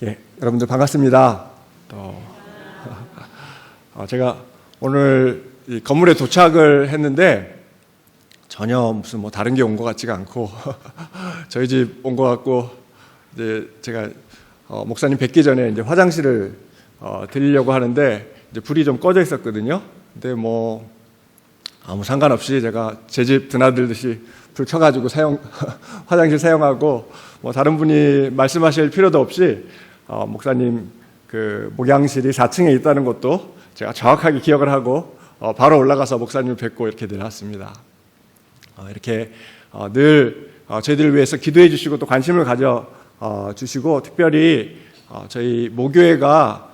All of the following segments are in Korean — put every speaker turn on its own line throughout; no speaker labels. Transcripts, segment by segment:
예, 여러분들 반갑습니다. 제가 오늘 이 건물에 도착을 했는데 전혀 무슨 뭐 다른 게 온 것 같지가 않고 저희 집 온 것 같고, 이제 제가 목사님 뵙기 전에 이제 화장실을 들리려고 하는데 이제 불이 좀 꺼져 있었거든요. 근데 뭐 아무 상관없이 제가 제 집 드나들듯이 불 켜가지고 화장실 사용하고, 뭐 다른 분이 말씀하실 필요도 없이 목사님 그 목양실이 4층에 있다는 것도 제가 정확하게 기억을 하고 바로 올라가서 목사님을 뵙고 이렇게 내려왔습니다. 이렇게 늘 저희들을 위해서 기도해 주시고 또 관심을 가져 주시고, 특별히 저희 모교회가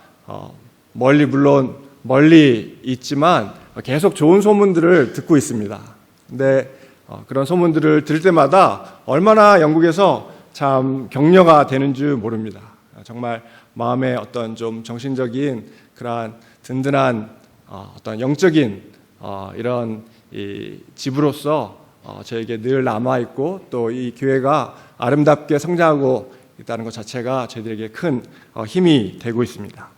물론 멀리 있지만 계속 좋은 소문들을 듣고 있습니다. 근데 그런 소문들을 들을 때마다 얼마나 영국에서 참 격려가 되는 줄 모릅니다. 정말 마음의 어떤 좀 정신적인 그러한 든든한 어떤 영적인 이런 이 집으로서 저에게 늘 남아있고, 또 이 교회가 아름답게 성장하고 있다는 것 자체가 저희들에게 큰 힘이 되고 있습니다.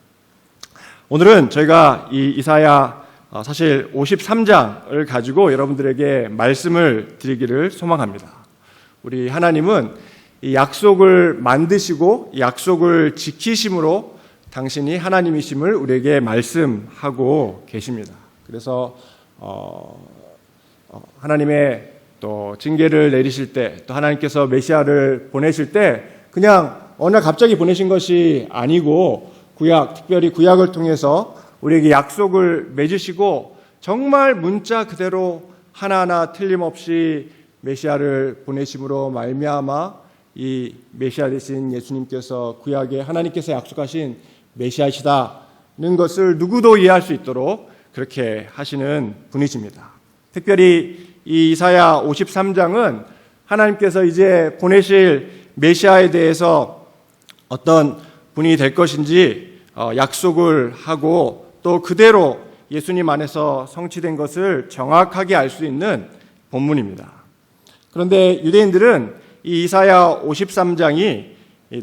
오늘은 저희가 이 이사야 사실 53장을 가지고 여러분들에게 말씀을 드리기를 소망합니다. 우리 하나님은 이 약속을 만드시고 약속을 지키심으로 당신이 하나님이심을 우리에게 말씀하고 계십니다. 그래서 하나님의 또 징계를 내리실 때, 또 하나님께서 메시아를 보내실 때 그냥 어느 날 갑자기 보내신 것이 아니고 특별히 구약을 통해서 우리에게 약속을 맺으시고 정말 문자 그대로 하나하나 틀림없이 메시아를 보내심으로 말미암아 이 메시아 되신 예수님께서 구약에 하나님께서 약속하신 메시아시다는 것을 누구도 이해할 수 있도록 그렇게 하시는 분이십니다. 특별히 이 이사야 53장은 하나님께서 이제 보내실 메시아에 대해서 어떤 분이 될 것인지 약속을 하고, 또 그대로 예수님 안에서 성취된 것을 정확하게 알 수 있는 본문입니다. 그런데 유대인들은 이 이사야 53장이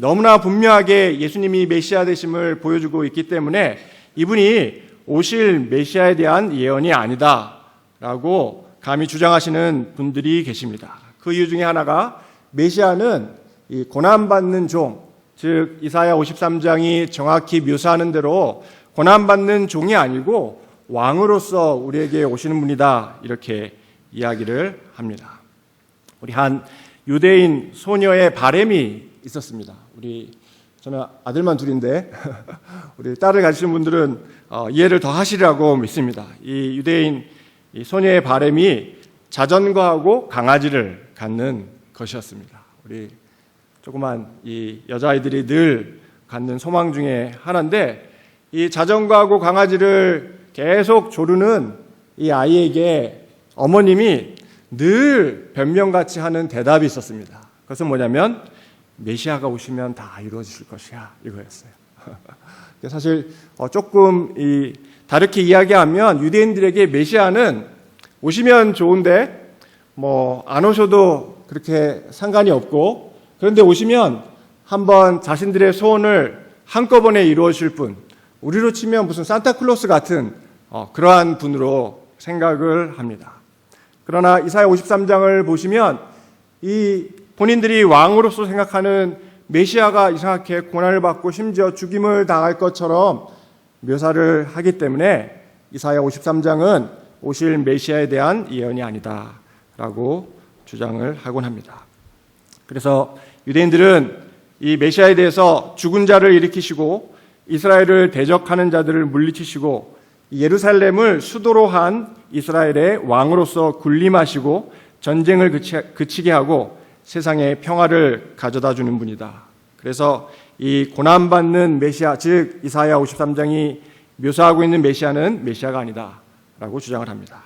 너무나 분명하게 예수님이 메시아 되심을 보여주고 있기 때문에 이분이 오실 메시아에 대한 예언이 아니다라고 감히 주장하시는 분들이 계십니다. 그 이유 중에 하나가 메시아는 이 고난받는 종, 즉 이사야 53장이 정확히 묘사하는 대로 고난받는 종이 아니고 왕으로서 우리에게 오시는 분이다, 이렇게 이야기를 합니다. 우리 한 유대인 소녀의 바램이 있었습니다. 저는 아들만 둘인데 우리 딸을 가지신 분들은 이해를 더 하시리라고 믿습니다. 이 유대인 이 소녀의 바램이 자전거하고 강아지를 갖는 것이었습니다. 우리 조그만 이 여자아이들이 늘 갖는 소망 중에 하나인데, 이 자전거하고 강아지를 계속 조르는 이 아이에게 어머님이 늘 변명같이 하는 대답이 있었습니다. 그것은 뭐냐면 메시아가 오시면 다 이루어질 것이야, 이거였어요. 사실 조금 다르게 이야기하면 유대인들에게 메시아는 오시면 좋은데 뭐 안 오셔도 그렇게 상관이 없고, 그런데 오시면 한번 자신들의 소원을 한꺼번에 이루어 주실 분, 우리로 치면 무슨 산타클로스 같은 그러한 분으로 생각을 합니다. 그러나 이사야 53장을 보시면 이 본인들이 왕으로서 생각하는 메시아가 이상하게 고난을 받고 심지어 죽임을 당할 것처럼 묘사를 하기 때문에 이사야 53장은 오실 메시아에 대한 예언이 아니다라고 주장을 하곤 합니다. 그래서 유대인들은 이 메시아에 대해서 죽은 자를 일으키시고 이스라엘을 대적하는 자들을 물리치시고 예루살렘을 수도로 한 이스라엘의 왕으로서 군림하시고 전쟁을 그치게 하고 세상에 평화를 가져다 주는 분이다. 그래서 이 고난받는 메시아, 즉 이사야 53장이 묘사하고 있는 메시아는 메시아가 아니다 라고 주장을 합니다.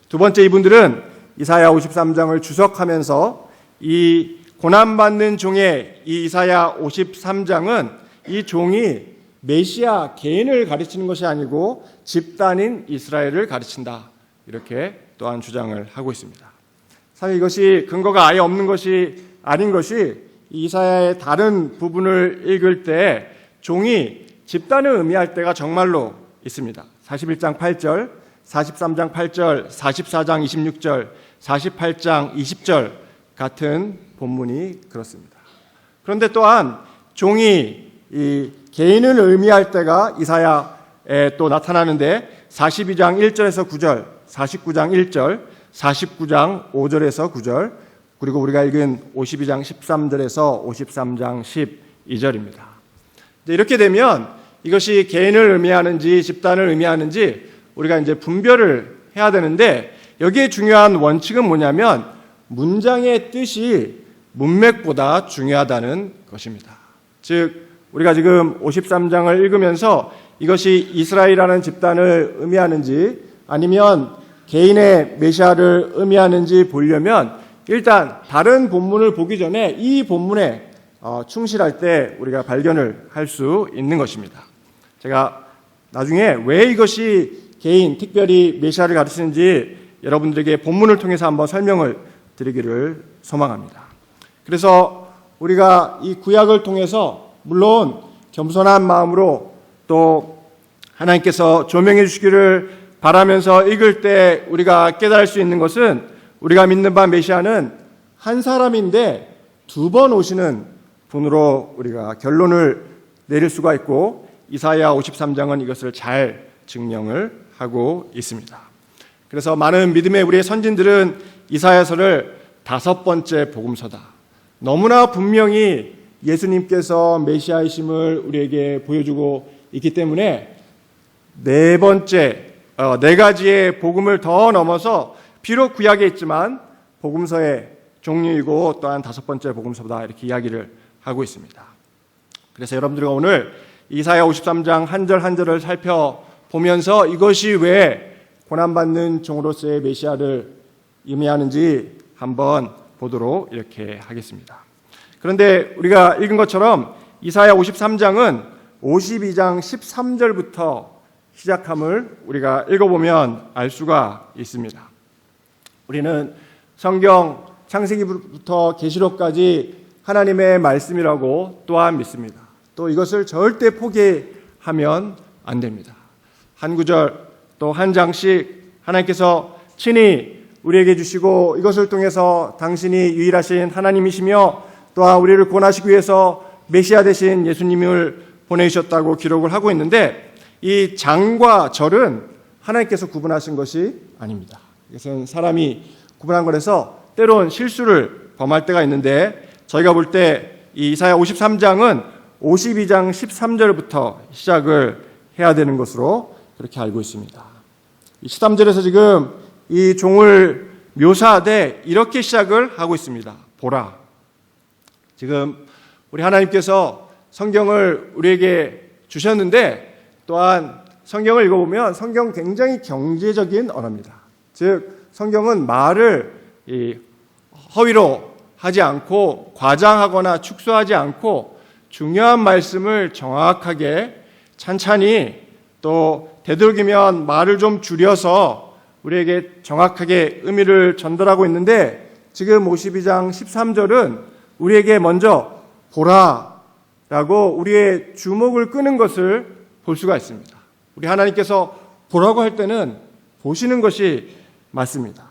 두 번째, 이분들은 이사야 53장을 주석하면서 이 고난받는 종의 이 이사야 53장은 이 종이 메시아 개인을 가르치는 것이 아니고 집단인 이스라엘을 가르친다, 이렇게 또한 주장을 하고 있습니다. 사실 이것이 근거가 아예 없는 것이 아닌 것이 이사야의 다른 부분을 읽을 때 종이 집단을 의미할 때가 정말로 있습니다. 41장 8절, 43장 8절, 44장 26절, 48장 20절 같은 본문이 그렇습니다. 그런데 또한 종이 이 개인을 의미할 때가 이사야에 또 나타나는데 42장 1절에서 9절, 49장 1절, 49장 5절에서 9절, 그리고 우리가 읽은 52장 13절에서 53장 12절입니다. 이렇게 되면 이것이 개인을 의미하는지 집단을 의미하는지 우리가 이제 분별을 해야 되는데, 여기에 중요한 원칙은 뭐냐면 문장의 뜻이 문맥보다 중요하다는 것입니다. 즉 우리가 지금 53장을 읽으면서 이것이 이스라엘이라는 집단을 의미하는지 아니면 개인의 메시아를 의미하는지 보려면 일단 다른 본문을 보기 전에 이 본문에 충실할 때 우리가 발견을 할 수 있는 것입니다. 제가 나중에 왜 이것이 개인, 특별히 메시아를 가르치는지 여러분들에게 본문을 통해서 한번 설명을 드리기를 소망합니다. 그래서 우리가 이 구약을 통해서 물론 겸손한 마음으로 또 하나님께서 조명해 주시기를 바라면서 읽을 때 우리가 깨달을 수 있는 것은, 우리가 믿는 바 메시아는 한 사람인데 두 번 오시는 분으로 우리가 결론을 내릴 수가 있고, 이사야 53장은 이것을 잘 증명을 하고 있습니다. 그래서 많은 믿음의 우리의 선진들은 이사야서를 5번째 복음서다, 너무나 분명히 예수님께서 메시아이심을 우리에게 보여주고 있기 때문에 네 가지의 복음을 더 넘어서 비록 구약에 있지만 복음서의 종류이고 또한 5번째 복음서다, 이렇게 이야기를 하고 있습니다. 그래서 여러분들과 오늘 이사야 53장 한 절 한 절을 살펴보면서 이것이 왜 고난받는 종으로서의 메시아를 의미하는지 한번 보도록 이렇게 하겠습니다. 그런데 우리가 읽은 것처럼 이사야 53장은 52장 13절부터 시작함을 우리가 읽어보면 알 수가 있습니다. 우리는 성경 창세기부터 계시록까지 하나님의 말씀이라고 또한 믿습니다. 또 이것을 절대 포기하면 안 됩니다. 한 구절 또 한 장씩 하나님께서 친히 우리에게 주시고, 이것을 통해서 당신이 유일하신 하나님이시며 또한 우리를 구원하시기 위해서 메시아 되신 예수님을 보내주셨다고 기록을 하고 있는데, 이 장과 절은 하나님께서 구분하신 것이 아닙니다. 이것은 사람이 구분한 거라서 때론 실수를 범할 때가 있는데, 저희가 볼 때 이 이사야 53장은 52장 13절부터 시작을 해야 되는 것으로 그렇게 알고 있습니다. 13절에서 지금 이 종을 묘사하되 이렇게 시작을 하고 있습니다. 보라. 지금 우리 하나님께서 성경을 우리에게 주셨는데, 또한 성경을 읽어보면 성경 굉장히 경제적인 언어입니다. 즉 성경은 말을 허위로 하지 않고 과장하거나 축소하지 않고 중요한 말씀을 정확하게 찬찬히, 또 되도록이면 말을 좀 줄여서 우리에게 정확하게 의미를 전달하고 있는데, 지금 52장 13절은 우리에게 먼저 보라라고 우리의 주목을 끄는 것을 볼 수가 있습니다. 우리 하나님께서 보라고 할 때는 보시는 것이 맞습니다.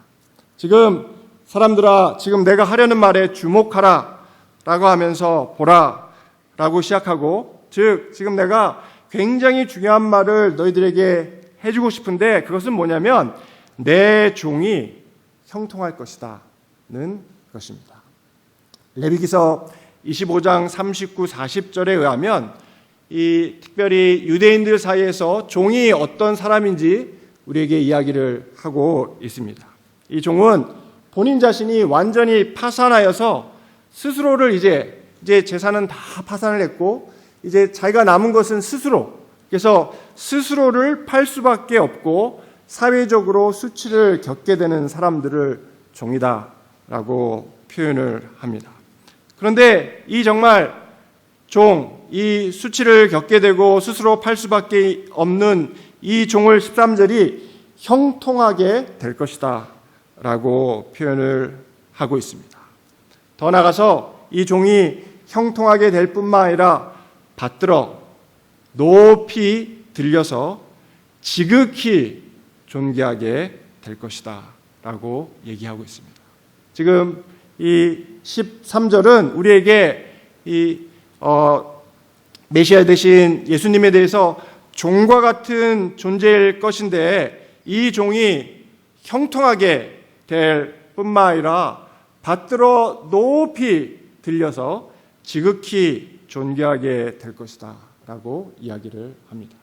지금 사람들아, 지금 내가 하려는 말에 주목하라 라고 하면서 보라 라고 시작하고, 즉 지금 내가 굉장히 중요한 말을 너희들에게 해주고 싶은데, 그것은 뭐냐면 내 종이 형통할 것이다 는 것입니다. 레위기서 25장 39, 40절에 의하면 이 특별히 유대인들 사이에서 종이 어떤 사람인지 우리에게 이야기를 하고 있습니다. 이 종은 본인 자신이 완전히 파산하여서 스스로를 이제 재산은 다 파산을 했고 이제 자기가 남은 것은 스스로, 그래서 스스로를 팔 수밖에 없고 사회적으로 수치를 겪게 되는 사람들을 종이다라고 표현을 합니다. 그런데 이 정말 이 수치를 겪게 되고 스스로 팔 수밖에 없는 이 종을 13절이 형통하게 될 것이다 라고 표현을 하고 있습니다. 더 나아가서 이 종이 형통하게 될 뿐만 아니라 받들어 높이 들려서 지극히 존귀하게 될 것이다 라고 얘기하고 있습니다. 지금 이 13절은 우리에게 메시아 되신 예수님에 대해서 종과 같은 존재일 것인데, 이 종이 형통하게 될 뿐만 아니라 받들어 높이 들려서 지극히 존귀하게 될 것이다 라고 이야기를 합니다.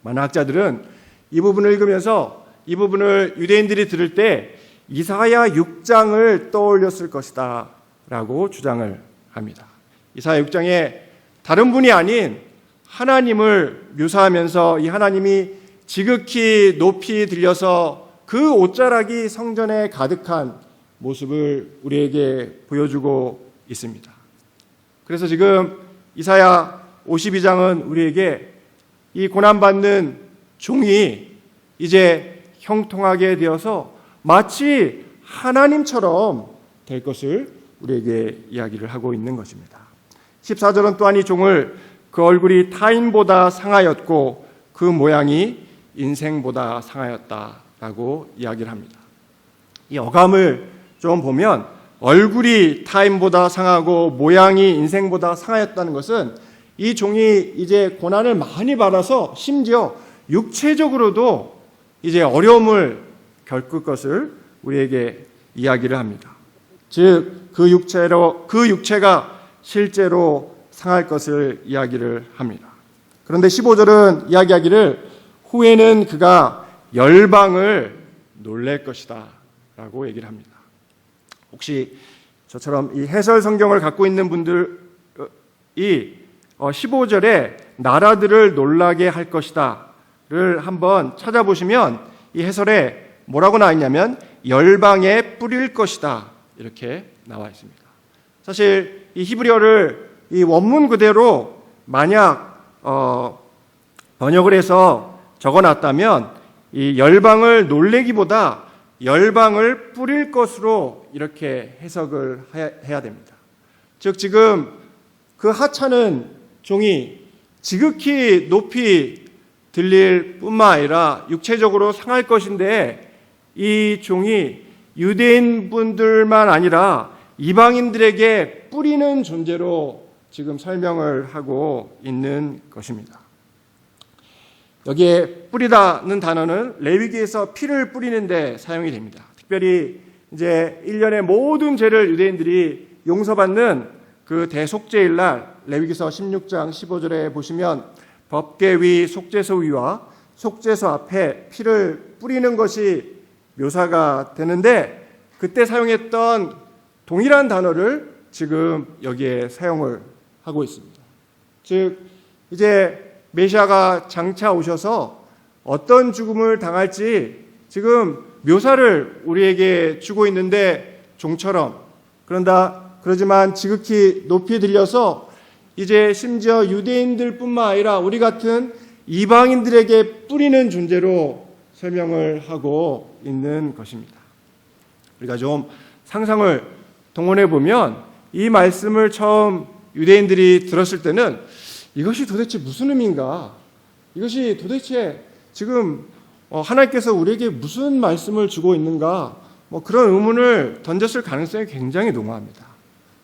많은 학자들은 이 부분을 읽으면서 이 부분을 유대인들이 들을 때 이사야 6장을 떠올렸을 것이다 라고 주장을 합니다. 이사야 6장에 다른 분이 아닌 하나님을 묘사하면서 이 하나님이 지극히 높이 들려서 그 옷자락이 성전에 가득한 모습을 우리에게 보여주고 있습니다. 그래서 지금 이사야 52장은 우리에게 이 고난받는 종이 이제 형통하게 되어서 마치 하나님처럼 될 것을 우리에게 이야기를 하고 있는 것입니다. 14절은 또한 이 종을 그 얼굴이 타인보다 상하였고 그 모양이 인생보다 상하였다라고 이야기를 합니다. 이 어감을 좀 보면 얼굴이 타인보다 상하고 모양이 인생보다 상하였다는 것은 이 종이 이제 고난을 많이 받아서 심지어 육체적으로도 이제 어려움을 겪을 것을 우리에게 이야기를 합니다. 즉, 그 육체가 실제로 상할 것을 이야기를 합니다. 그런데 15절은 이야기하기를 후에는 그가 열방을 놀랄 것이다 라고 얘기를 합니다. 혹시 저처럼 이 해설 성경을 갖고 있는 분들이 15절에 나라들을 놀라게 할 것이다를 한번 찾아보시면 이 해설에 뭐라고 나와 있냐면 열방에 뿌릴 것이다 이렇게 나와 있습니다. 사실 이 히브리어를 이 원문 그대로 만약 번역을 해서 적어놨다면 이 열방을 놀래기보다 열방을 뿌릴 것으로 이렇게 해석을 해야 됩니다. 즉 지금 그 하찮은 종이 지극히 높이 들릴 뿐만 아니라 육체적으로 상할 것인데, 이 종이 유대인 분들만 아니라 이방인들에게 뿌리는 존재로 지금 설명을 하고 있는 것입니다. 여기에 뿌리다는 단어는 레위기에서 피를 뿌리는 데 사용이 됩니다. 특별히 이제 1년의 모든 죄를 유대인들이 용서받는 그 대속죄일 날 레위기서 16장 15절에 보시면 법궤 위, 속죄소 위와 속죄소 앞에 피를 뿌리는 것이 묘사가 되는데, 그때 사용했던 동일한 단어를 지금 여기에 사용을 하고 있습니다. 즉 이제 메시아가 장차 오셔서 어떤 죽음을 당할지 지금 묘사를 우리에게 주고 있는데, 종처럼 그러지만 지극히 높이 들려서 이제 심지어 유대인들뿐만 아니라 우리 같은 이방인들에게 뿌리는 존재로 설명을 하고 있는 것입니다. 우리가 좀 상상을 동원해 보면 이 말씀을 처음 유대인들이 들었을 때는 이것이 도대체 무슨 의미인가? 이것이 도대체 지금 하나님께서 우리에게 무슨 말씀을 주고 있는가? 그런 의문을 던졌을 가능성이 굉장히 농후합니다.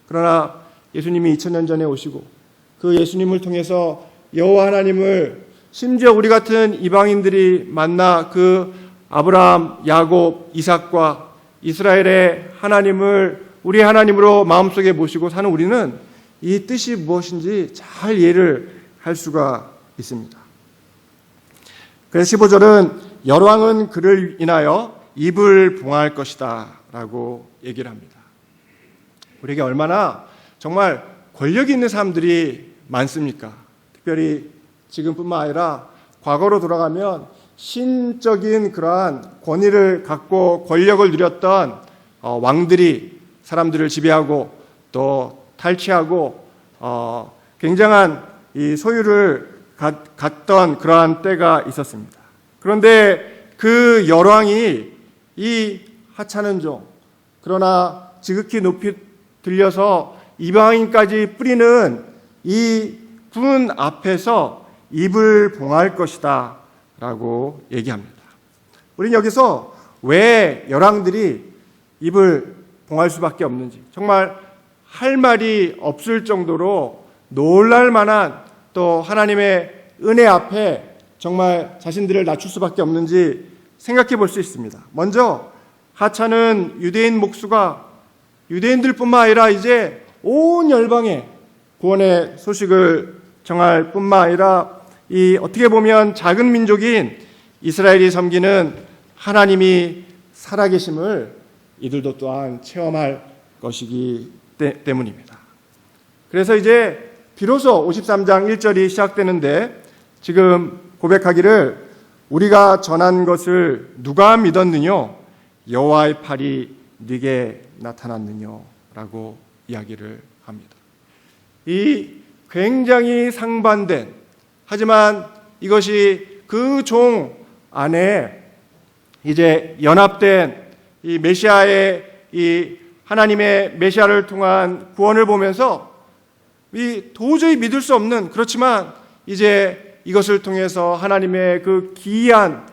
그러나 예수님이 2000년 전에 오시고 그 예수님을 통해서 여호와 하나님을 심지어 우리 같은 이방인들이 만나 그 아브라함, 야곱, 이삭과 이스라엘의 하나님을 우리 하나님으로 마음속에 모시고 사는 우리는 이 뜻이 무엇인지 잘 이해를 할 수가 있습니다. 그래서 15절은 열왕은 그를 인하여 입을 봉할 것이다 라고 얘기를 합니다. 우리에게 얼마나 정말 권력이 있는 사람들이 많습니까? 특별히 지금뿐만 아니라 과거로 돌아가면 신적인 그러한 권위를 갖고 권력을 누렸던 왕들이 사람들을 지배하고 또 탈취하고 굉장한 이 소유를 갖던 그러한 때가 있었습니다. 그런데 그 열왕이 이 하찮은 종, 그러나 지극히 높이 들려서 이방인까지 뿌리는 이 분 앞에서 입을 봉할 것이다 라고 얘기합니다. 우리는 여기서 왜 열왕들이 입을 봉할 수밖에 없는지, 정말 할 말이 없을 정도로 놀랄 만한 또 하나님의 은혜 앞에 정말 자신들을 낮출 수밖에 없는지 생각해 볼 수 있습니다. 먼저 하찮은 유대인 목수가 유대인들뿐만 아니라 이제 온 열방에 구원의 소식을 전할 뿐만 아니라 이 어떻게 보면 작은 민족인 이스라엘이 섬기는 하나님이 살아계심을 이들도 또한 체험할 것이기 때문입니다. 그래서 이제 비로소 53장 1절이 시작되는데 지금 고백하기를 우리가 전한 것을 누가 믿었느뇨? 여호와의 팔이 네게 나타났느뇨? 라고 이야기를 합니다. 이 굉장히 상반된, 하지만 이것이 그 종 안에 이제 연합된 이 메시아의 이 하나님의 메시아를 통한 구원을 보면서 이 도저히 믿을 수 없는, 그렇지만 이제 이것을 통해서 하나님의 그 기이한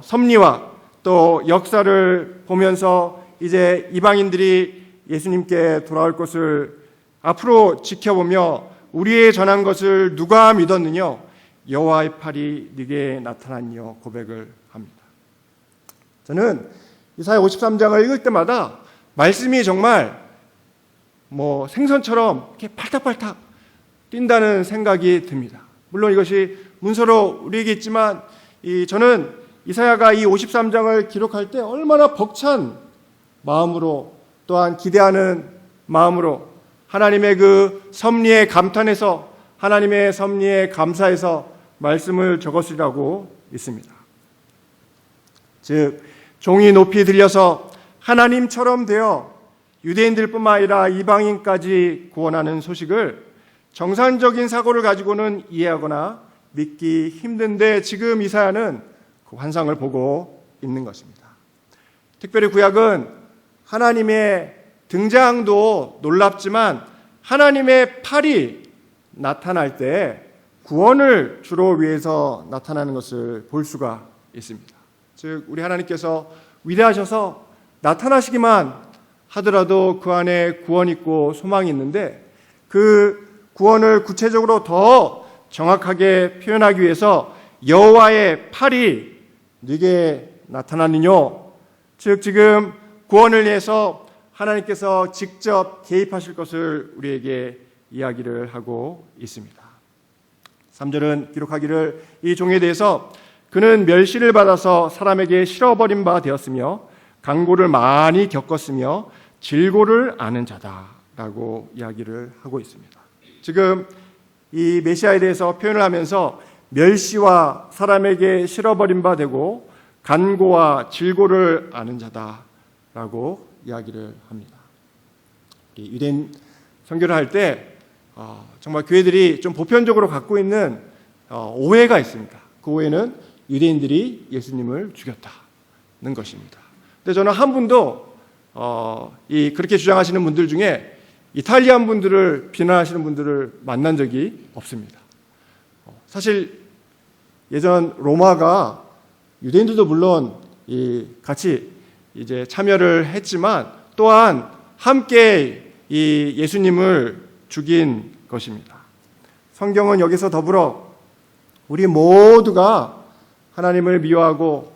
섭리와 또 역사를 보면서 이제 이방인들이 예수님께 돌아올 것을 앞으로 지켜보며 우리의 전한 것을 누가 믿었느냐? 여호와의 팔이 네게 나타났뇨 고백을 합니다. 저는 이사야 53장을 읽을 때마다 말씀이 정말 생선처럼 이렇게 팔딱팔딱 뛴다는 생각이 듭니다. 물론 이것이 문서로 우리에게 있지만 저는 이사야가 이 53장을 기록할 때 얼마나 벅찬 마음으로 또한 기대하는 마음으로 하나님의 그 섭리에 감탄해서 하나님의 섭리에 감사해서 말씀을 적었으리라고 믿습니다. 즉 종이 높이 들려서 하나님처럼 되어 유대인들뿐만 아니라 이방인까지 구원하는 소식을 정상적인 사고를 가지고는 이해하거나 믿기 힘든데 지금 이사야는 그 환상을 보고 있는 것입니다. 특별히 구약은 하나님의 등장도 놀랍지만 하나님의 팔이 나타날 때 구원을 주로 위해서 나타나는 것을 볼 수가 있습니다. 즉 우리 하나님께서 위대하셔서 나타나시기만 하더라도 그 안에 구원이 있고 소망이 있는데 그 구원을 구체적으로 더 정확하게 표현하기 위해서 여호와의 팔이 네게 나타났느뇨. 즉 지금 구원을 위해서 하나님께서 직접 개입하실 것을 우리에게 이야기를 하고 있습니다. 3절은 기록하기를 이 종에 대해서 그는 멸시를 받아서 사람에게 실어버린 바 되었으며 강고를 많이 겪었으며 질고를 아는 자다라고 이야기를 하고 있습니다. 지금 이 메시아에 대해서 표현을 하면서 멸시와 사람에게 실어버린 바 되고 간고와 질고를 아는 자다라고 이야기를 합니다. 유대인 선교를 할 때 정말 교회들이 좀 보편적으로 갖고 있는 오해가 있습니다. 그 오해는 유대인들이 예수님을 죽였다는 것입니다. 근데 저는 한 분도 그렇게 주장하시는 분들 중에 이탈리안 분들을 비난하시는 분들을 만난 적이 없습니다. 사실 예전 로마가 유대인들도 물론 같이 이제 참여를 했지만 또한 함께 이 예수님을 죽인 것입니다. 성경은 여기서 더불어 우리 모두가 하나님을 미워하고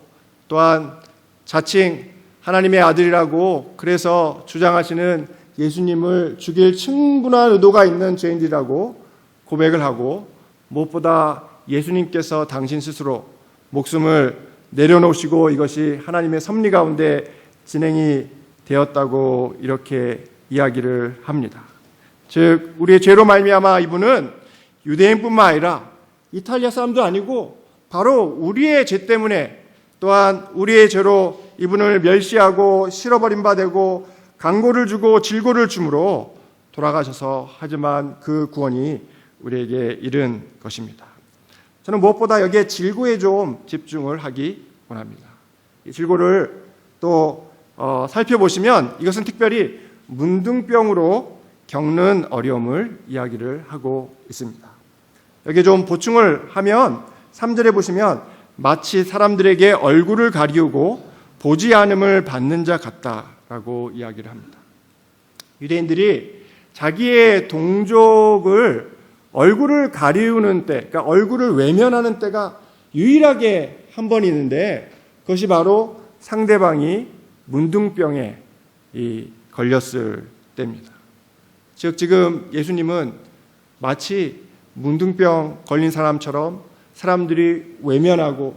또한 자칭 하나님의 아들이라고 그래서 주장하시는 예수님을 죽일 충분한 의도가 있는 죄인들이라고 고백을 하고 무엇보다 예수님께서 당신 스스로 목숨을 내려놓으시고 이것이 하나님의 섭리 가운데 진행이 되었다고 이렇게 이야기를 합니다. 즉 우리의 죄로 말미암아 이분은 유대인뿐만 아니라 이탈리아 사람도 아니고 바로 우리의 죄 때문에 또한 우리의 죄로 이분을 멸시하고 실어버린 바 되고 강고를 주고 질고를 주므로 돌아가셔서 하지만 그 구원이 우리에게 이른 것입니다. 저는 무엇보다 여기에 질고에 좀 집중을 하기 원합니다. 이 질고를 또 살펴보시면 이것은 특별히 문둥병으로 겪는 어려움을 이야기를 하고 있습니다. 여기에 좀 보충을 하면 3절에 보시면 마치 사람들에게 얼굴을 가리우고 보지 않음을 받는 자 같다라고 이야기를 합니다. 유대인들이 자기의 동족을 얼굴을 가리우는 때, 그러니까 얼굴을 외면하는 때가 유일하게 한 번 있는데 그것이 바로 상대방이 문둥병에 걸렸을 때입니다. 즉 지금 예수님은 마치 문둥병 걸린 사람처럼 사람들이 외면하고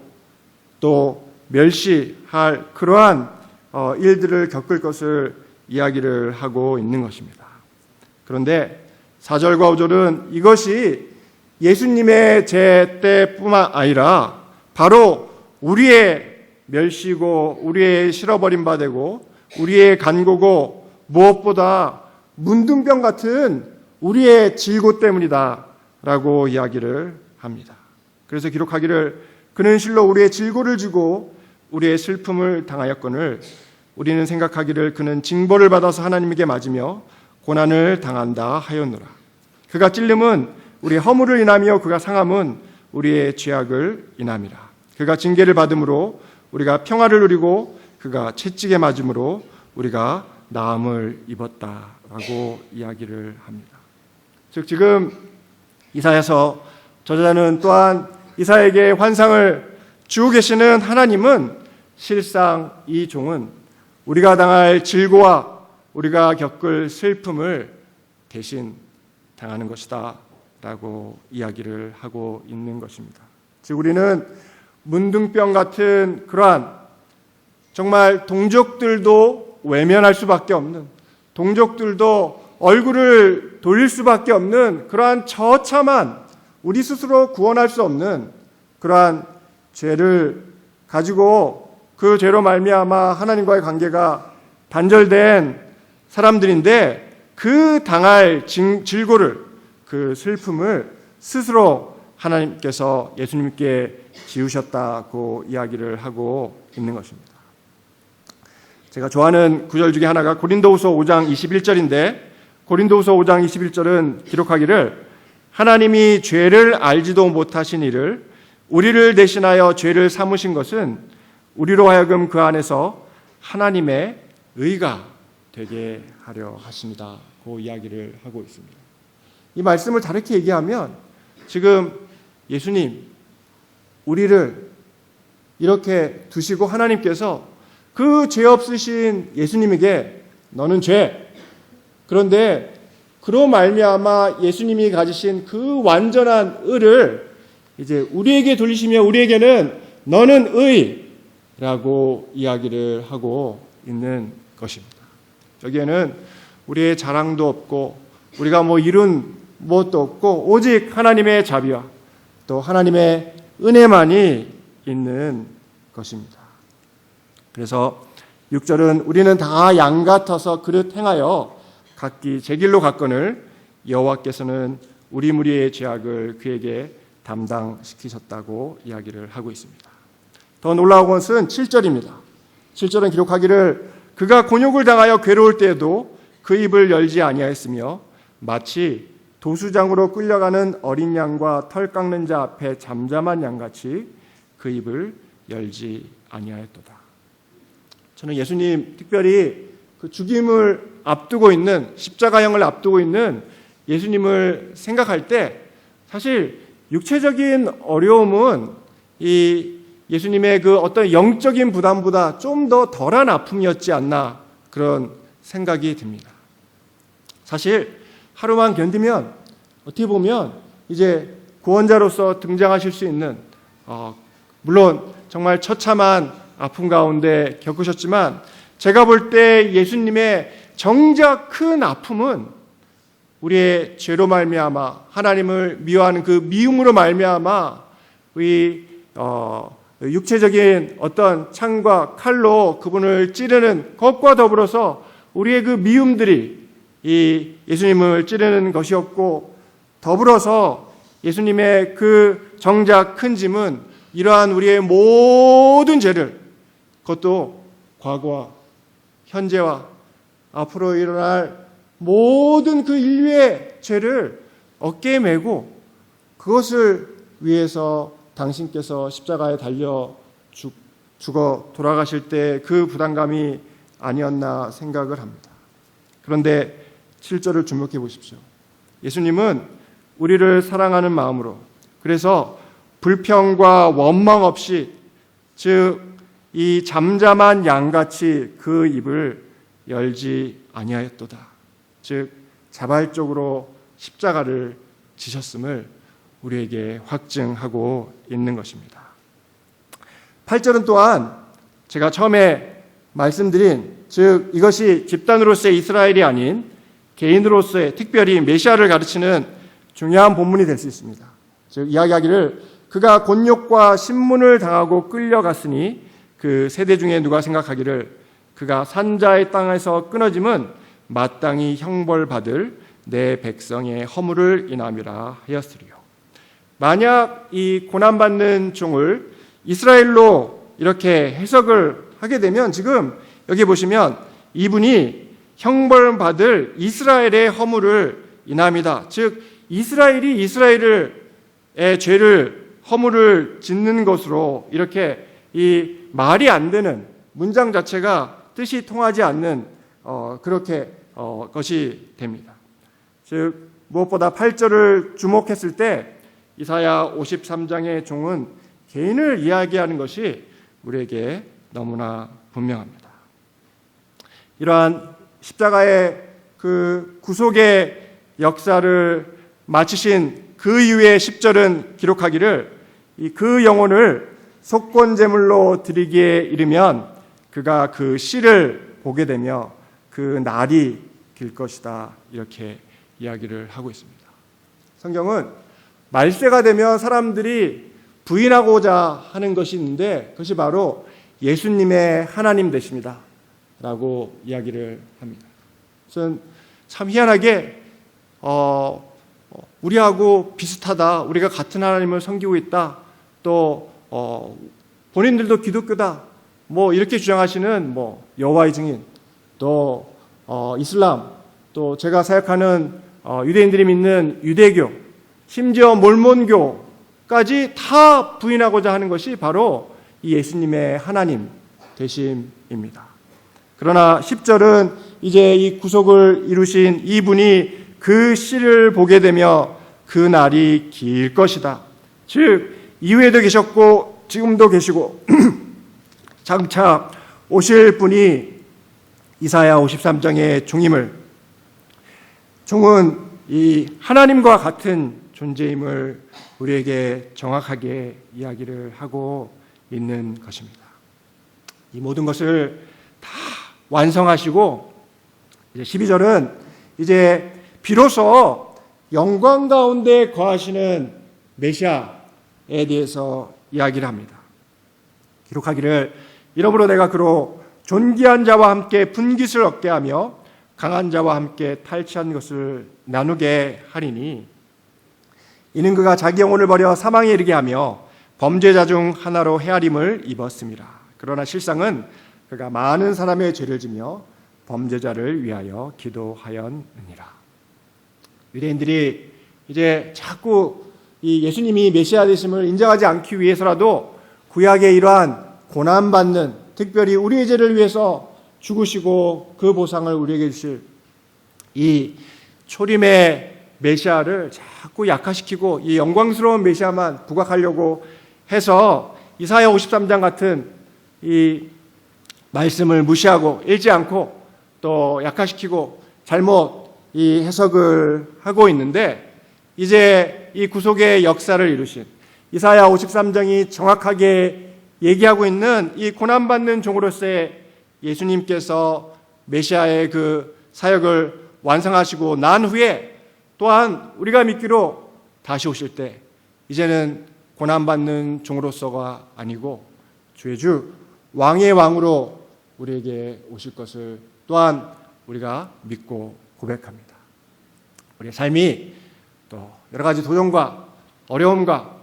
또 멸시할 그러한 일들을 겪을 것을 이야기를 하고 있는 것입니다. 그런데 4절과 5절은 이것이 예수님의 죄 때뿐만 아니라 바로 우리의 멸시고 우리의 실어버림 바 되고 우리의 간고고 무엇보다 문둥병 같은 우리의 질고 때문이다 라고 이야기를 합니다. 그래서 기록하기를 그는 실로 우리의 질고를 지고 우리의 슬픔을 당하였거늘 우리는 생각하기를 그는 징벌을 받아서 하나님에게 맞으며 고난을 당한다 하였노라. 그가 찔림은 우리의 허물을 인하며 그가 상함은 우리의 죄악을 인함이라. 그가 징계를 받음으로 우리가 평화를 누리고 그가 채찍에 맞음으로 우리가 나음을 입었다라고 이야기를 합니다. 즉 지금 이사야서 저자는 또한 이사야에게 환상을 주고 계시는 하나님은 실상 이 종은 우리가 당할 질고와 우리가 겪을 슬픔을 대신 당하는 것이다 라고 이야기를 하고 있는 것입니다. 즉 우리는 문둥병 같은 그러한 정말 동족들도 외면할 수밖에 없는, 동족들도 얼굴을 돌릴 수밖에 없는 그러한 처참한, 우리 스스로 구원할 수 없는 그러한 죄를 가지고 그 죄로 말미암아 하나님과의 관계가 단절된 사람들인데 그 당할 질고를, 그 슬픔을 스스로 하나님께서 예수님께 지우셨다고 이야기를 하고 있는 것입니다. 제가 좋아하는 구절 중에 하나가 고린도후서 5장 21절인데 고린도후서 5장 21절은 기록하기를 하나님이 죄를 알지도 못하신 이를 우리를 대신하여 죄를 삼으신 것은 우리로 하여금 그 안에서 하나님의 의가 되게 하려 하십니다. 그 이야기를 하고 있습니다. 이 말씀을 다르게 얘기하면 지금 예수님, 우리를 이렇게 두시고 하나님께서 그 죄 없으신 예수님에게 너는 죄, 그런데 그로 말미암아 예수님이 가지신 그 완전한 의를 이제 우리에게 돌리시며 우리에게는 너는 의라고 이야기를 하고 있는 것입니다. 여기에는 우리의 자랑도 없고 우리가 이룬 무엇도 없고 오직 하나님의 자비와 또 하나님의 은혜만이 있는 것입니다. 그래서 6절은 우리는 다 양 같아서 그릇 행하여 각기 제 길로 갔거늘 여호와께서는 우리 무리의 죄악을 그에게 담당시키셨다고 이야기를 하고 있습니다. 더 놀라운 것은 7절입니다. 7절은 기록하기를 그가 곤욕을 당하여 괴로울 때에도 그 입을 열지 아니하였으며 마치 도수장으로 끌려가는 어린 양과 털 깎는 자 앞에 잠잠한 양같이 그 입을 열지 아니하였도다. 저는 예수님 특별히 그 죽임을 앞두고 있는 십자가형을 앞두고 있는 예수님을 생각할 때 사실 육체적인 어려움은 이 예수님의 그 어떤 영적인 부담보다 좀 더 덜한 아픔이었지 않나 그런 생각이 듭니다. 사실 하루만 견디면 어떻게 보면 이제 구원자로서 등장하실 수 있는 물론 정말 처참한 아픔 가운데 겪으셨지만 제가 볼 때 예수님의 정작 큰 아픔은 우리의 죄로 말미암아 하나님을 미워하는 그 미움으로 말미암아 육체적인 어떤 창과 칼로 그분을 찌르는 것과 더불어서 우리의 그 미움들이 이 예수님을 찌르는 것이었고 더불어서 예수님의 그 정작 큰 짐은 이러한 우리의 모든 죄를 그것도 과거와 현재와 앞으로 일어날 모든 그 인류의 죄를 어깨에 메고 그것을 위해서 당신께서 십자가에 달려 죽어 돌아가실 때 그 부담감이 아니었나 생각을 합니다. 그런데 7절을 주목해 보십시오. 예수님은 우리를 사랑하는 마음으로, 그래서 불평과 원망 없이, 즉 이 잠잠한 양같이 그 입을 열지 아니하였도다. 즉 자발적으로 십자가를 지셨음을 우리에게 확증하고 있는 것입니다. 8절은 또한 제가 처음에 말씀드린, 즉 이것이 집단으로서의 이스라엘이 아닌 개인으로서의, 특별히 메시아를 가르치는 중요한 본문이 될 수 있습니다. 즉 이야기하기를, 그가 곤욕과 신문을 당하고 끌려갔으니 그 세대 중에 누가 생각하기를 그가 산자의 땅에서 끊어짐은 마땅히 형벌받을 내 백성의 허물을 인함이라 하였으리요. 만약 이 고난받는 종을 이스라엘로 이렇게 해석을 하게 되면, 지금 여기 보시면 이분이 형벌받을 이스라엘의 허물을 인함이다. 즉 이스라엘이 이스라엘의 죄를, 허물을 짓는 것으로, 이렇게 이 말이 안 되는 문장 자체가 뜻이 통하지 않는 그렇게 것이 됩니다. 즉 무엇보다 8절을 주목했을 때 이사야 53장의 종은 개인을 이야기하는 것이 우리에게 너무나 분명합니다. 이러한 십자가의 그 구속의 역사를 마치신 그 이후의 10절은 기록하기를, 그 영혼을 속건제물로 드리기에 이르면 그가 그 씨를 보게 되며 그 날이 길 것이다, 이렇게 이야기를 하고 있습니다. 성경은 말세가 되면 사람들이 부인하고자 하는 것이 있는데, 그것이 바로 예수님의 하나님 되십니다 라고 이야기를 합니다. 그래서 참 희한하게 우리하고 비슷하다, 우리가 같은 하나님을 섬기고 있다, 또 본인들도 기독교다, 뭐 이렇게 주장하시는 여호와의 증인, 또 이슬람, 또 제가 생각하는 유대인들이 믿는 유대교, 심지어 몰몬교까지 다 부인하고자 하는 것이 바로 이 예수님의 하나님 되심입니다. 그러나 10절은 이제 이 구속을 이루신 이분이 그 씨를 보게 되며 그 날이 길 것이다. 즉 이후에도 계셨고 지금도 계시고 장차 오실 분이 이사야 53장의 종임을, 종은 이 하나님과 같은 존재임을 우리에게 정확하게 이야기를 하고 있는 것입니다. 이 모든 것을 다 완성하시고 이제 12절은 이제 비로소 영광 가운데 거하시는 메시아에 대해서 이야기를 합니다. 기록하기를, 이러므로 내가 그로 존귀한 자와 함께 분깃을 얻게 하며 강한 자와 함께 탈취한 것을 나누게 하리니, 이는 그가 자기 영혼을 버려 사망에 이르게 하며 범죄자 중 하나로 헤아림을 입었습니다. 그러나 실상은 그가 많은 사람의 죄를 지며 범죄자를 위하여 기도하였느니라. 유대인들이 이제 자꾸 이 예수님이 메시아 되심을 인정하지 않기 위해서라도 구약의 이러한 고난받는, 특별히 우리의 죄를 위해서 죽으시고 그 보상을 우리에게 주실 이 초림의 메시아를 자꾸 약화시키고 이 영광스러운 메시아만 부각하려고 해서 이사야 53장 같은 이 말씀을 무시하고 읽지 않고 또 약화시키고 잘못 이 해석을 하고 있는데, 이제 이 구속의 역사를 이루신 이사야 53장이 정확하게 얘기하고 있는 이 고난받는 종으로서의 예수님께서 메시아의 그 사역을 완성하시고 난 후에 또한 우리가 믿기로 다시 오실 때 이제는 고난받는 종으로서가 아니고 주의 주 왕의 왕으로 우리에게 오실 것을 또한 우리가 믿고 고백합니다. 우리의 삶이 또 여러 가지 도전과 어려움과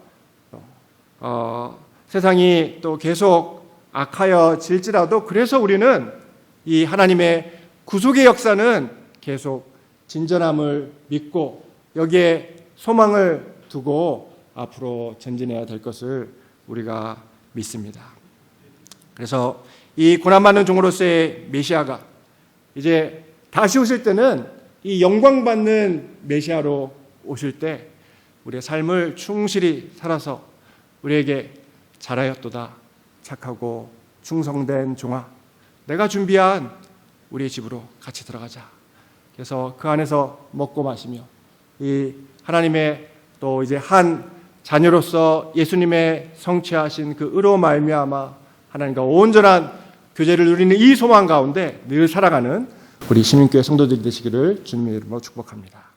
세상이 또 계속 악하여질지라도, 그래서 우리는 이 하나님의 구속의 역사는 계속 진전함을 믿고 여기에 소망을 두고 앞으로 전진해야 될 것을 우리가 믿습니다. 그래서 이 고난받는 종으로서의 메시아가 이제 다시 오실 때는 이 영광받는 메시아로 오실 때 우리의 삶을 충실히 살아서 우리에게 잘하였도다 착하고 충성된 종아, 내가 준비한 우리의 집으로 같이 들어가자. 그래서 그 안에서 먹고 마시며 이 하나님의 또 이제 한 자녀로서 예수님의 성취하신 그 의로 말미암아 하나님과 온전한 교제를 누리는 이 소망 가운데 늘 살아가는 우리 시민교회 성도들이 되시기를 주님의 이름으로 축복합니다.